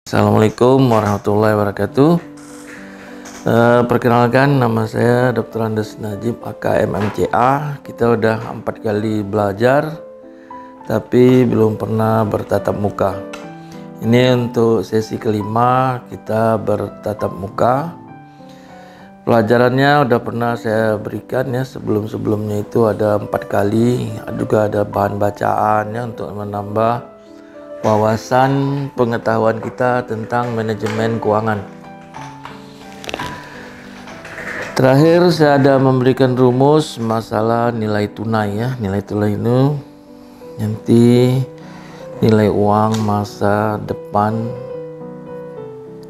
Assalamualaikum warahmatullahi wabarakatuh. Perkenalkan, nama saya Dr. Andes Najib AKM MCA. Kita udah 4 kali belajar tapi belum pernah bertatap muka. Ini untuk sesi kelima kita bertatap muka. Pelajarannya udah pernah saya berikan ya, sebelumnya itu ada 4 kali, juga ada bahan bacaan ya untuk menambah wawasan pengetahuan kita tentang manajemen keuangan. Terakhir saya ada memberikan rumus masalah nilai tunai ya. Nilai tunai itu nanti nilai uang masa depan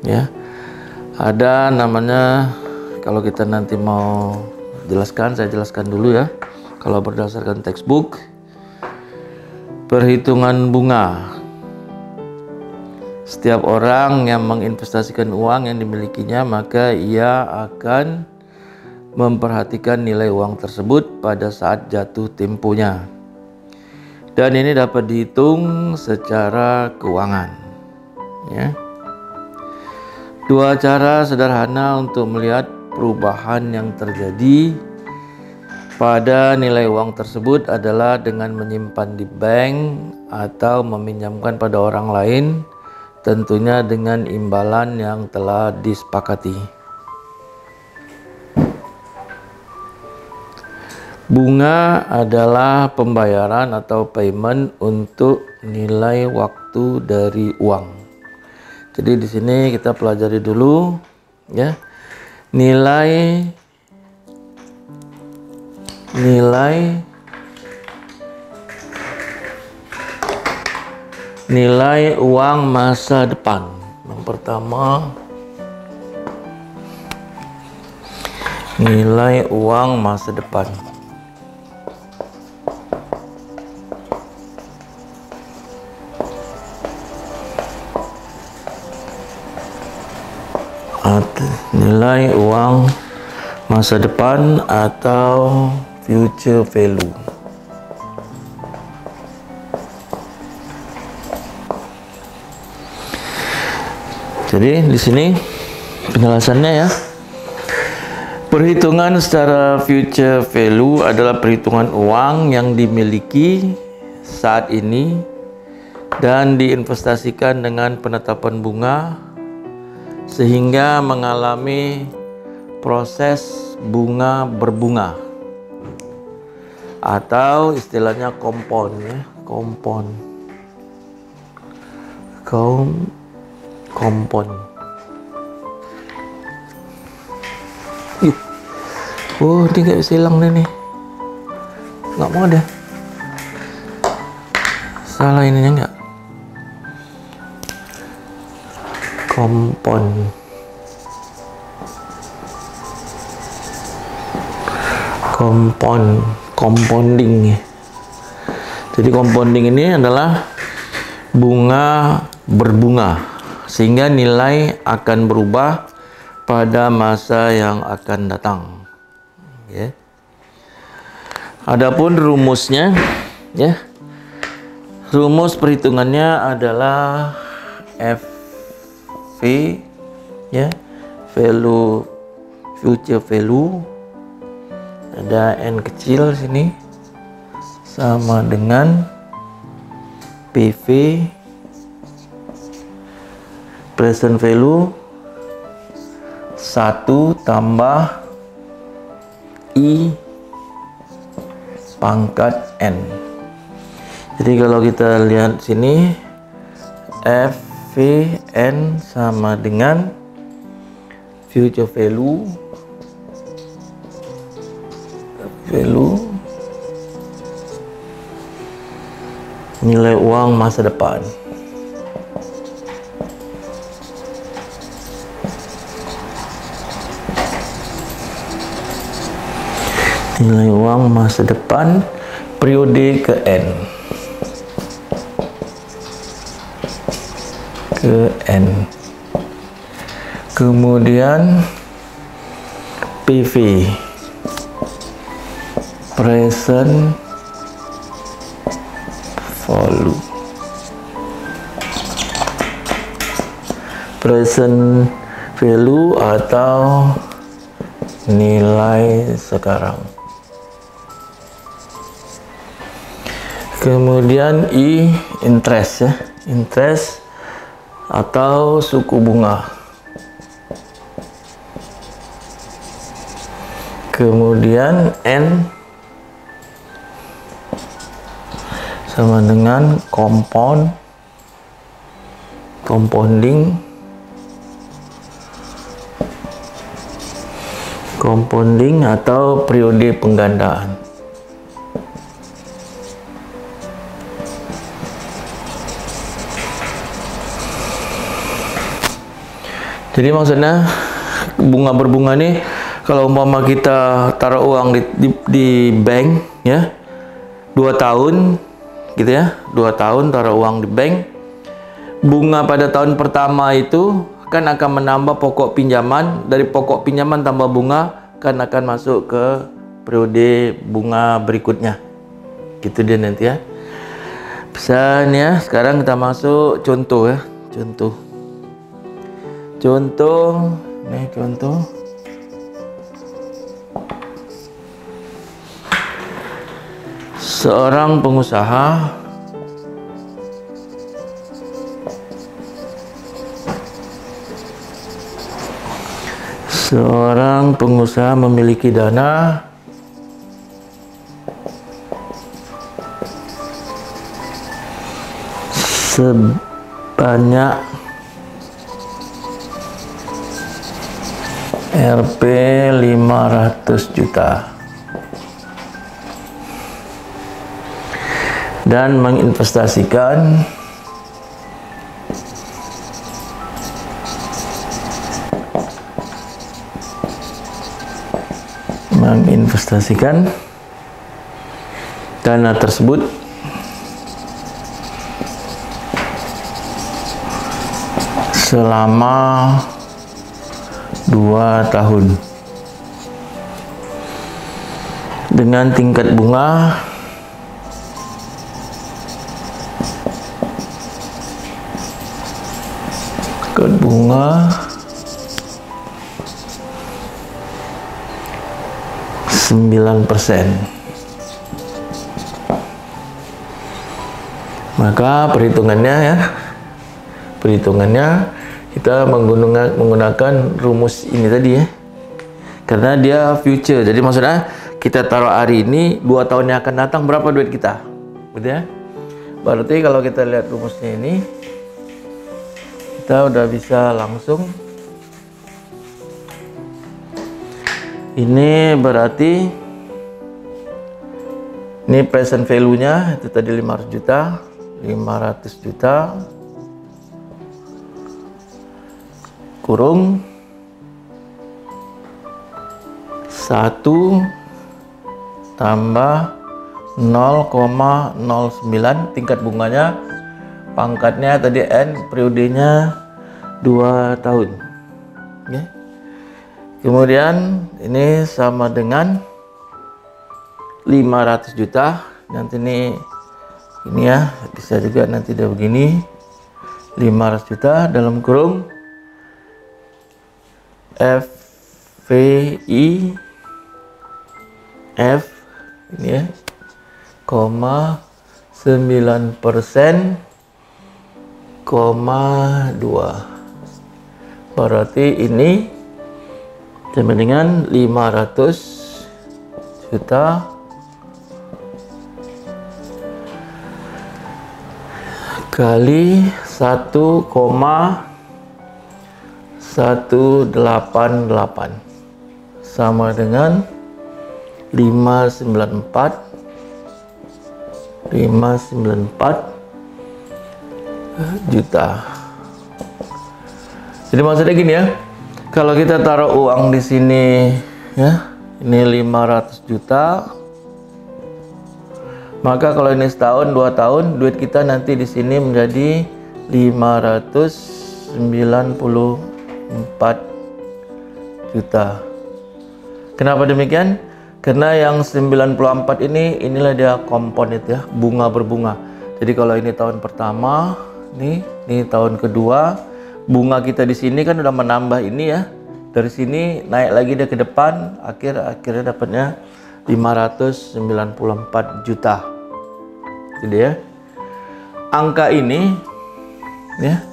ya. Ada namanya, kalau kita nanti mau jelaskan, saya jelaskan dulu ya. Kalau berdasarkan textbook, perhitungan bunga. Setiap orang yang menginvestasikan uang yang dimilikinya, maka ia akan memperhatikan nilai uang tersebut pada saat jatuh temponya. Dan ini dapat dihitung secara keuangan. Ya. Dua cara sederhana untuk melihat perubahan yang terjadi pada nilai uang tersebut adalah dengan menyimpan di bank atau meminjamkan pada orang lain, tentunya dengan imbalan yang telah disepakati. Bunga adalah pembayaran atau payment untuk nilai waktu dari uang. Jadi di sini kita pelajari dulu ya. Nilai uang masa depan. Yang pertama, nilai uang masa depan. Nilai uang masa depan atau future value. Jadi di sini penjelasannya ya. Perhitungan secara future value adalah perhitungan uang yang dimiliki saat ini dan diinvestasikan dengan penetapan bunga sehingga mengalami proses bunga berbunga, atau istilahnya kompon ya, kompon. Oh, ini nggak bisa hilang nih. Nggak mau deh. Salah ininya nggak? Compounding ya. Jadi compounding ini adalah bunga berbunga sehingga nilai akan berubah pada masa yang akan datang. Ya. Adapun rumusnya ya. Rumus perhitungannya adalah FV ya, value, future value, ada N kecil sini sama dengan PV, present value, 1 tambah I pangkat N. Jadi kalau kita lihat sini, FVN sama dengan future value nilai uang masa depan. Nilai uang masa depan periode ke N. Kemudian PV, present value. present value atau nilai sekarang. Kemudian I, interest ya, interest atau suku bunga. Kemudian N sama dengan compounding atau periode penggandaan. Jadi maksudnya bunga berbunga nih, kalau umpama kita taruh uang di bank ya, 2 tahun gitu ya, 2 tahun taruh uang di bank, bunga pada tahun pertama itu kan akan menambah pokok pinjaman, dari pokok pinjaman tambah bunga kan akan masuk ke periode bunga berikutnya, gitu dia nanti ya. Bisa nih ya, sekarang kita masuk contoh ya, contoh seorang pengusaha memiliki dana sebanyak Rp 500 juta dan menginvestasikan dana tersebut selama 2 tahun dengan tingkat bunga bunga 9%. Maka perhitungannya kita menggunakan rumus ini tadi ya, karena dia future. Jadi maksudnya kita taruh hari ini, 2 tahun yang akan datang berapa duit kita, gitu ya. Berarti kalau kita lihat rumusnya ini, kita udah bisa langsung, ini berarti ini present value-nya itu tadi 500 juta kurung 1 tambah 0,09 tingkat bunganya, pangkatnya tadi N, periodenya 2 tahun. Okay. Kemudian ini sama dengan 500 juta. Nanti ini ya, bisa juga nanti udah begini, 500 juta dalam kurung FVI F ini ya, 9%, 2. Berarti ini sama dengan 500 juta kali 1,188 sama dengan 594 juta. Jadi maksudnya gini ya, kalau kita taruh uang di sini ya, ini 500 juta, maka kalau ini setahun 2 tahun, duit kita nanti di sini menjadi 594 juta. Kenapa demikian? Karena yang 94 inilah dia komponen ya, bunga berbunga. Jadi kalau ini tahun pertama, ini tahun kedua, bunga kita di sini kan udah menambah ini ya. Dari sini naik lagi dia ke depan, akhirnya dapatnya 594 juta. Jadi ya. Angka ini ya.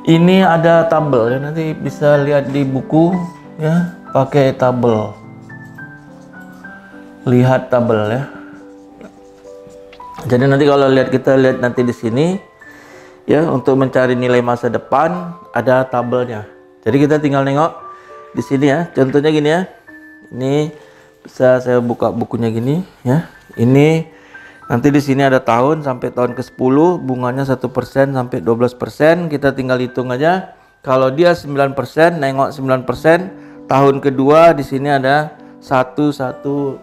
Ini ada tabel ya, nanti bisa lihat di buku ya, pakai tabel. Lihat tabel ya. Jadi nanti kalau kita lihat nanti di sini ya, untuk mencari nilai masa depan ada tabelnya. Jadi kita tinggal nengok di sini ya. Contohnya gini ya. Ini bisa saya buka bukunya gini ya. Ini nanti di sini ada tahun sampai tahun ke-10, bunganya 1% sampai 12%. Kita tinggal hitung aja. Kalau dia 9%, nengok 9%, tahun kedua di sini ada 118.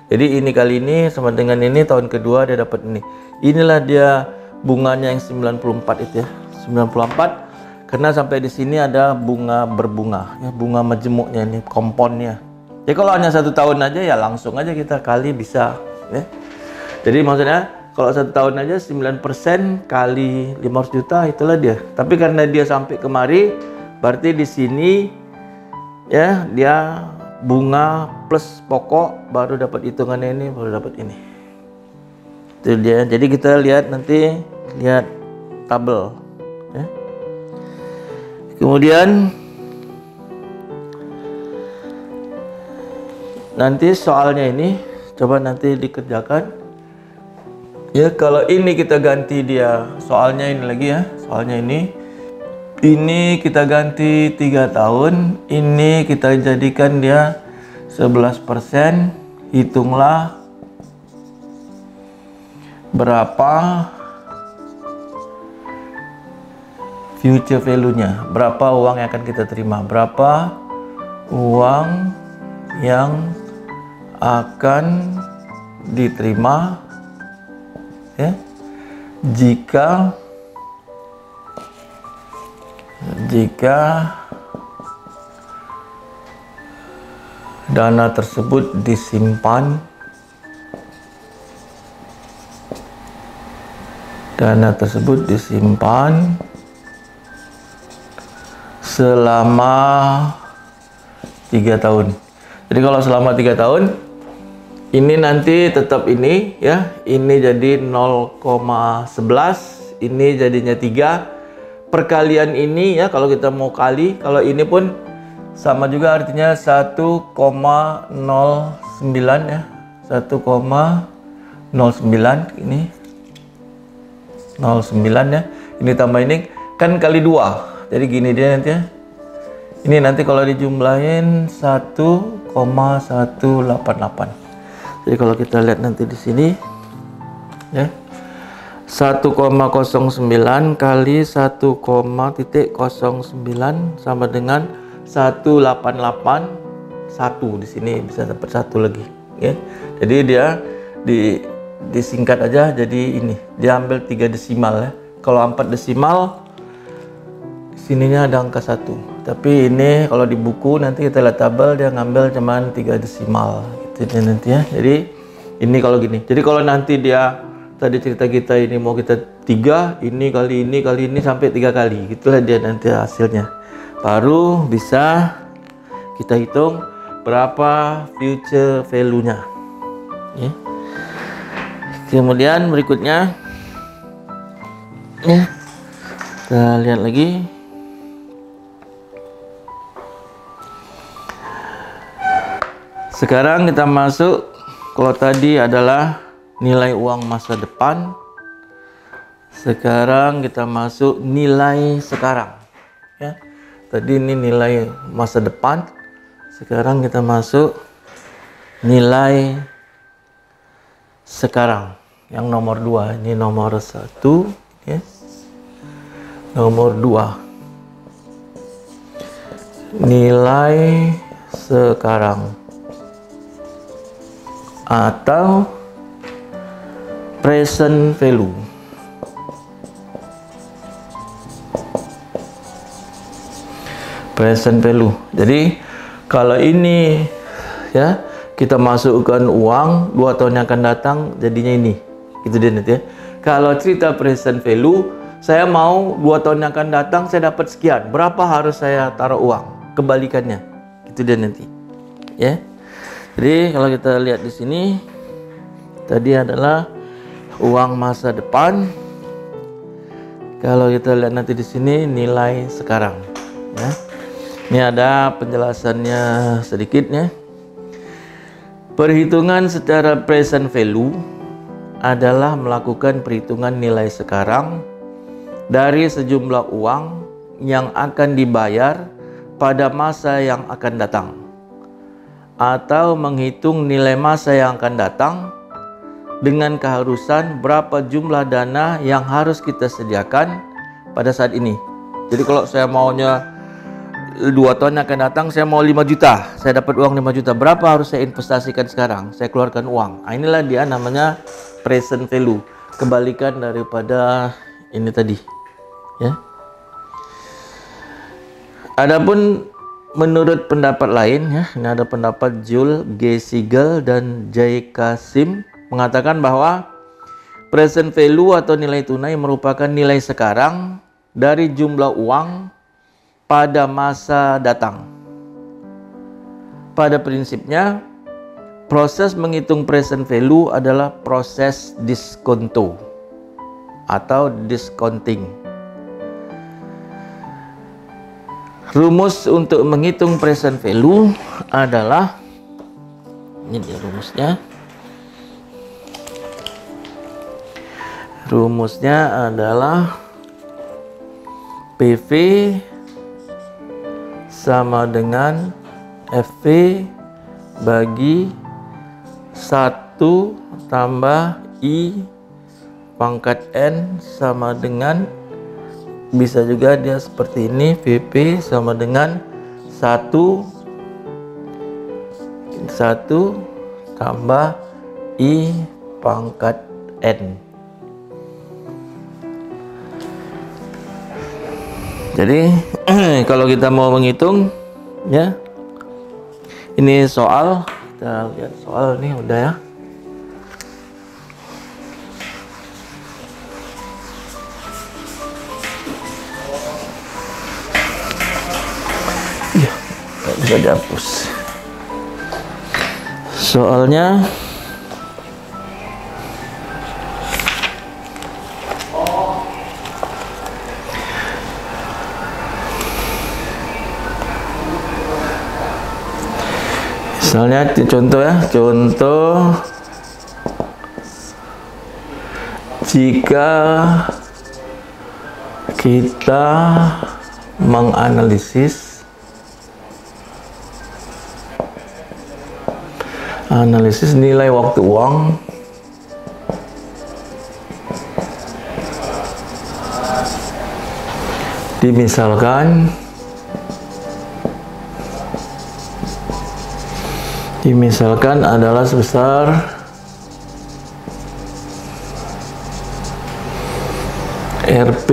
Jadi ini kali ini sama dengan ini, tahun kedua dia dapat ini. Inilah dia bunganya yang 94 itu ya. 94 karena sampai di sini ada bunga berbunga ya, bunga majemuknya ini, komponnya. Ya kalau hanya 1 tahun aja ya langsung aja kita kali bisa ya. Jadi maksudnya kalau 1 tahun aja 9% kali 500 juta itulah dia. Tapi karena dia sampai kemari, berarti di sini ya dia bunga plus pokok baru dapat hitungannya ini, baru dapat ini. Itu dia. Jadi kita lihat nanti, lihat tabel ya. Kemudian nanti soalnya ini coba nanti dikerjakan ya. Kalau ini kita ganti dia soalnya ini lagi ya, soalnya ini kita ganti 3 tahun, ini kita jadikan dia 11%. Hitunglah berapa future value-nya, berapa uang yang akan kita terima, berapa uang yang akan diterima ya jika dana tersebut disimpan selama 3 tahun. Jadi kalau selama 3 tahun ini nanti tetap ini ya, ini jadi 0,11, ini jadinya 3. Perkalian ini ya, kalau kita mau kali, kalau ini pun sama juga artinya 1,09 ya, 1,09 ini 09 ya, ini tambah ini kan kali 2, jadi gini dia nanti ya. Ini nanti kalau dijumlahin 1,188. Jadi kalau kita lihat nanti di sini ya, 1,09 kali 1,09 sama dengan 1,881. Di sini bisa dapat 1 lagi ya. Jadi dia disingkat aja jadi ini. Dia ambil 3 desimal ya. Kalau 4 desimal sininya ada angka 1. Tapi ini kalau di buku nanti kita lihat tabel, dia ngambil cuman 3 desimal gitu nanti ya. Jadi ini kalau gini. Jadi kalau nanti dia tadi cerita kita ini mau kita 3, ini kali ini sampai 3 kali. Gitulah dia nanti hasilnya. Baru bisa kita hitung berapa future value-nya. Ya. Kemudian berikutnya ya, kita lihat lagi. Sekarang kita masuk, kalau tadi adalah nilai uang masa depan, sekarang kita masuk nilai sekarang ya. Tadi ini nilai masa depan, sekarang kita masuk nilai sekarang yang nomor 2. Ini nomor 1 ya. Nomor 2 nilai sekarang atau present value. Present value. Jadi kalau ini ya, kita masukkan uang 2 tahun yang akan datang, jadinya ini. Gitu dia nanti ya. Kalau cerita present value, saya mau 2 tahun yang akan datang saya dapat sekian, berapa harus saya taruh uang? Kebalikannya, itu dia nanti, ya. Jadi kalau kita lihat di sini, tadi adalah uang masa depan. Kalau kita lihat nanti di sini nilai sekarang, ya. Ini ada penjelasannya sedikitnya. Perhitungan secara present value adalah melakukan perhitungan nilai sekarang dari sejumlah uang yang akan dibayar pada masa yang akan datang, atau menghitung nilai masa yang akan datang dengan keharusan berapa jumlah dana yang harus kita sediakan pada saat ini. Jadi kalau saya maunya 2 tahun yang akan datang, saya mau 5 juta, saya dapat uang 5 juta, berapa harus saya investasikan sekarang? Saya keluarkan uang. Nah, inilah dia namanya present value, kebalikan daripada ini tadi, ya. Adapun menurut pendapat lain, ya, ini ada pendapat Jules G. Siegel dan J. Kasim mengatakan bahwa present value atau nilai tunai merupakan nilai sekarang dari jumlah uang pada masa datang. Pada prinsipnya, proses menghitung present value adalah proses diskonto atau discounting. Rumus untuk menghitung present value adalah, ini dia rumusnya. Rumusnya adalah PV sama dengan FV bagi 1 tambah I pangkat N sama dengan, bisa juga dia seperti ini, VP sama dengan 1 tambah I pangkat N. Jadi kalau kita mau menghitung, ya, ini soal, kita lihat soal ini udah, ya. Iya, nggak bisa dihapus. Soalnya misalnya contoh, ya, contoh jika kita menganalisis nilai waktu uang dimisalkan adalah sebesar Rp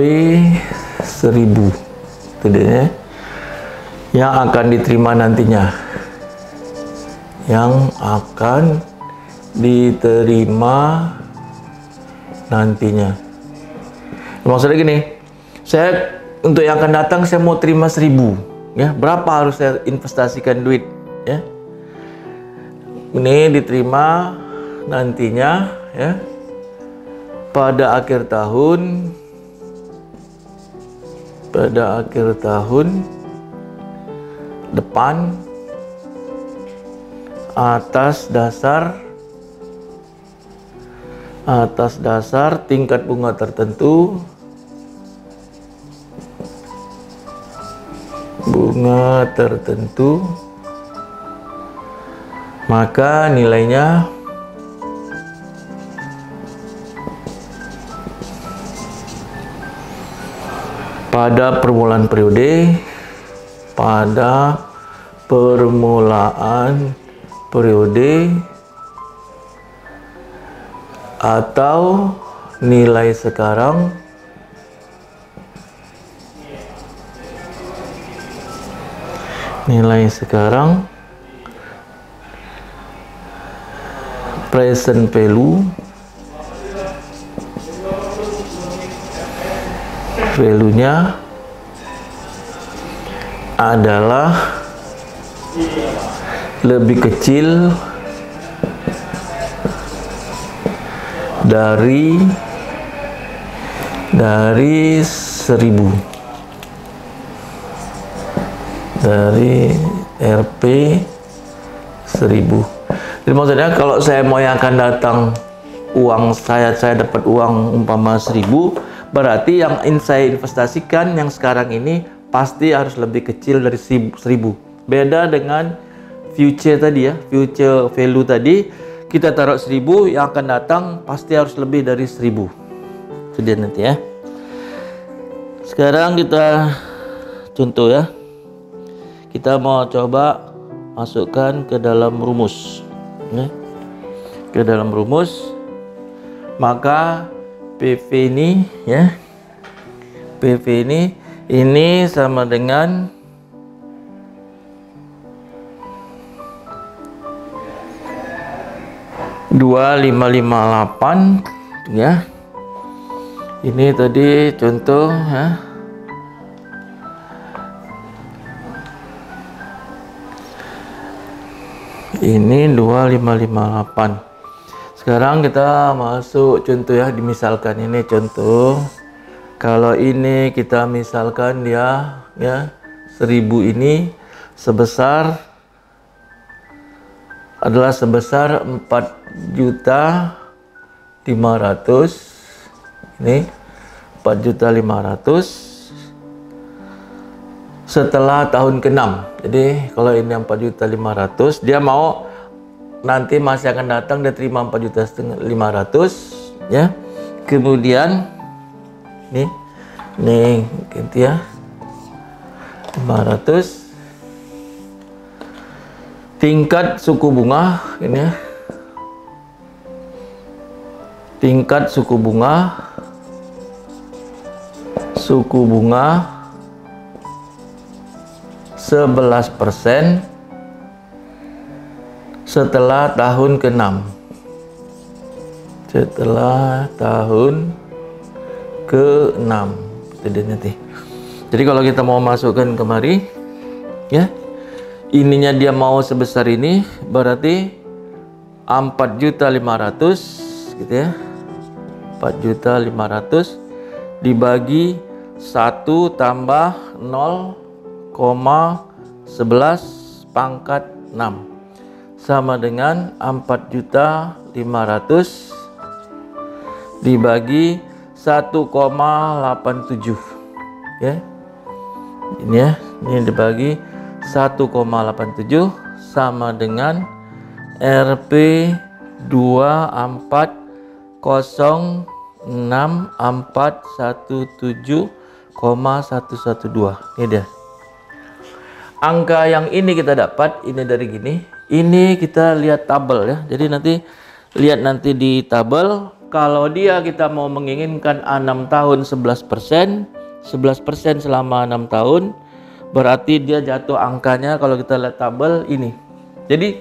1000, tidaknya yang akan diterima nantinya, Maksudnya gini, saya untuk yang akan datang saya mau terima 1000, ya, berapa harus saya investasikan duit, ya. Ini diterima nantinya, ya, pada akhir tahun depan atas dasar tingkat bunga tertentu, maka nilainya pada permulaan periode atau nilai sekarang present value value-nya adalah lebih kecil dari 1000, dari Rp 1000. Jadi maksudnya kalau saya mau yang akan datang uang saya dapat uang umpama 1000, berarti yang saya investasikan yang sekarang ini pasti harus lebih kecil dari 1000. Beda dengan future tadi ya, future value tadi, kita taruh 1000, yang akan datang pasti harus lebih dari 1000. Itu dia nanti ya. Sekarang kita contoh ya. Kita mau coba masukkan ke dalam rumus. Ya. Ke dalam rumus, maka PV ini ya. PV ini sama dengan 2558 ya. Ini tadi contoh ya. Ini 2558. Sekarang kita masuk contoh ya, dimisalkan ini contoh. Kalau ini kita misalkan dia ya 1000 ini adalah sebesar 4.500.000. Ini 4.500.000 setelah tahun ke-6. Jadi kalau ini 4.500.000, dia mau nanti masih akan datang, dia terima 4.500.000 ya. Kemudian nih ganti ya 500. Tingkat suku bunga ini ya. Tingkat suku bunga 11% setelah tahun ke-6. Setelah tahun ke-6. Nanti. Jadi kalau kita mau masukkan kemari ya, ininya dia mau sebesar ini, berarti 4.500.000 gitu ya. 4.500.000 dibagi 1 tambah 0,11 pangkat 6 sama dengan 4.500.000 dibagi 1,87 ya. Ini ya, ini dibagi 1,87 sama dengan Rp 24.06.417,112. Ini dia. Angka yang ini kita dapat, ini dari gini. Ini kita lihat tabel ya. Jadi nanti lihat nanti di tabel, kalau dia kita mau menginginkan 6 tahun 11% selama 6 tahun, berarti dia jatuh angkanya kalau kita lihat tabel ini. Jadi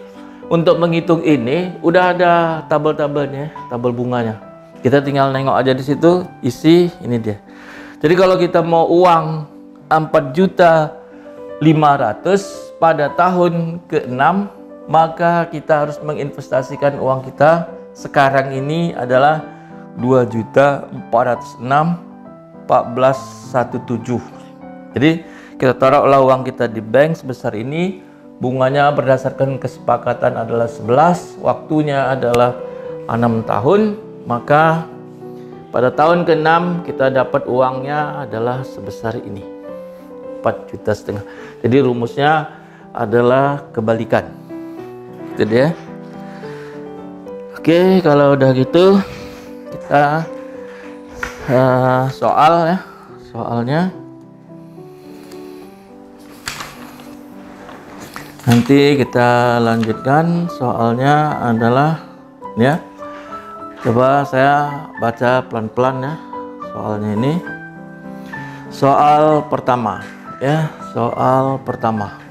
untuk menghitung ini udah ada tabel-tabelnya, tabel bunganya. Kita tinggal nengok aja di situ, isi ini dia. Jadi kalau kita mau uang 4.500.000 pada tahun ke-6, maka kita harus menginvestasikan uang kita sekarang ini adalah 2.406.1417. Jadi kita taruhlah uang kita di bank sebesar ini, bunganya berdasarkan kesepakatan adalah 11, waktunya adalah 6 tahun, maka pada tahun ke-6 kita dapat uangnya adalah sebesar ini, 4,5 juta. Jadi rumusnya adalah kebalikan. Itu dia. Oke, kalau udah gitu kita soal ya. Soalnya nanti kita lanjutkan. Soalnya adalah ya. Coba saya baca pelan-pelan ya soalnya ini. Soal pertama ya, soal pertama.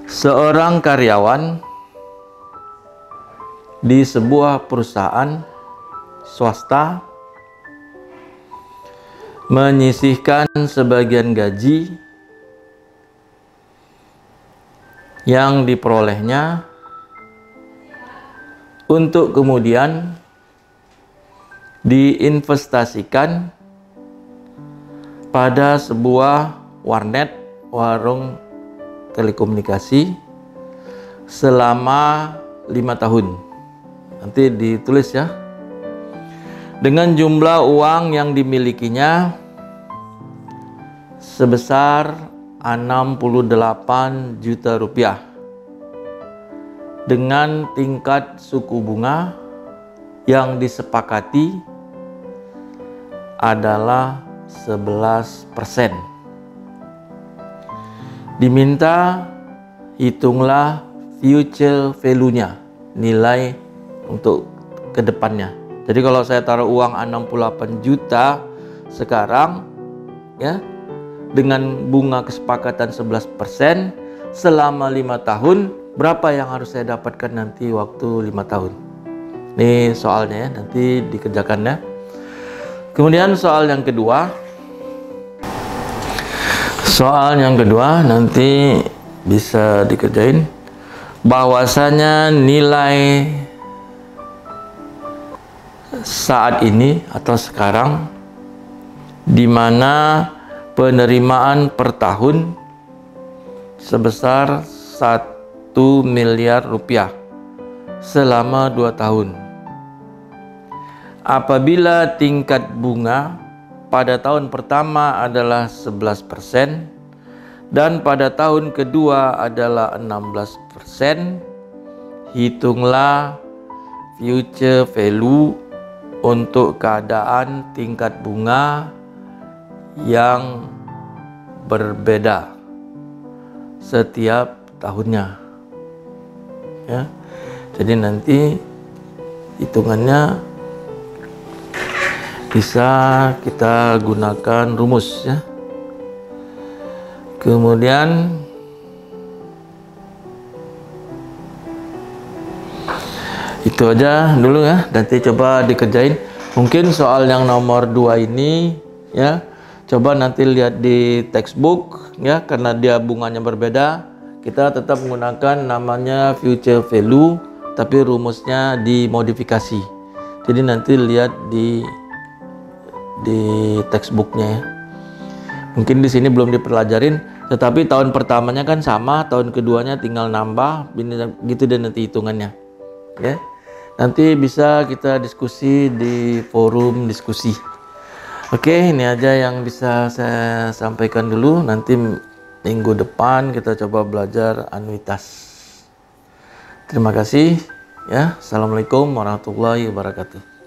Seorang karyawan di sebuah perusahaan swasta menyisihkan sebagian gaji yang diperolehnya untuk kemudian diinvestasikan pada sebuah warnet, warung telekomunikasi selama 5 tahun. Nanti ditulis ya. Dengan jumlah uang yang dimilikinya sebesar 68 juta rupiah dengan tingkat suku bunga yang disepakati adalah 11%. Diminta hitunglah future value-nya, nilai untuk kedepannya. Jadi kalau saya taruh uang 68 juta sekarang ya, dengan bunga kesepakatan 11% selama 5 tahun, berapa yang harus saya dapatkan nanti waktu 5 tahun? Ini soalnya ya, nanti dikerjakan ya. Kemudian soal yang kedua. Soal yang kedua nanti bisa dikerjain. Bahwasanya nilai saat ini atau sekarang di mana penerimaan per tahun sebesar 1 miliar rupiah selama 2 tahun. Apabila tingkat bunga pada tahun pertama adalah 11% dan pada tahun kedua adalah 16%, hitunglah future value untuk keadaan tingkat bunga yang berbeda setiap tahunnya ya. Jadi nanti hitungannya bisa kita gunakan rumus ya. Kemudian itu aja dulu ya, nanti coba dikerjain. Mungkin soal yang nomor 2 ini ya, coba nanti lihat di textbook ya, karena dia bunganya berbeda. Kita tetap menggunakan namanya future value, tapi rumusnya dimodifikasi. Jadi nanti lihat di textbooknya ya. Mungkin di sini belum dipelajarin, tetapi tahun pertamanya kan sama, tahun keduanya tinggal nambah, gitu dan nanti hitungannya ya. Nanti bisa kita diskusi di forum diskusi. Oke, ini aja yang bisa saya sampaikan dulu. Nanti minggu depan kita coba belajar anuitas. Terima kasih ya. Assalamualaikum warahmatullahi wabarakatuh.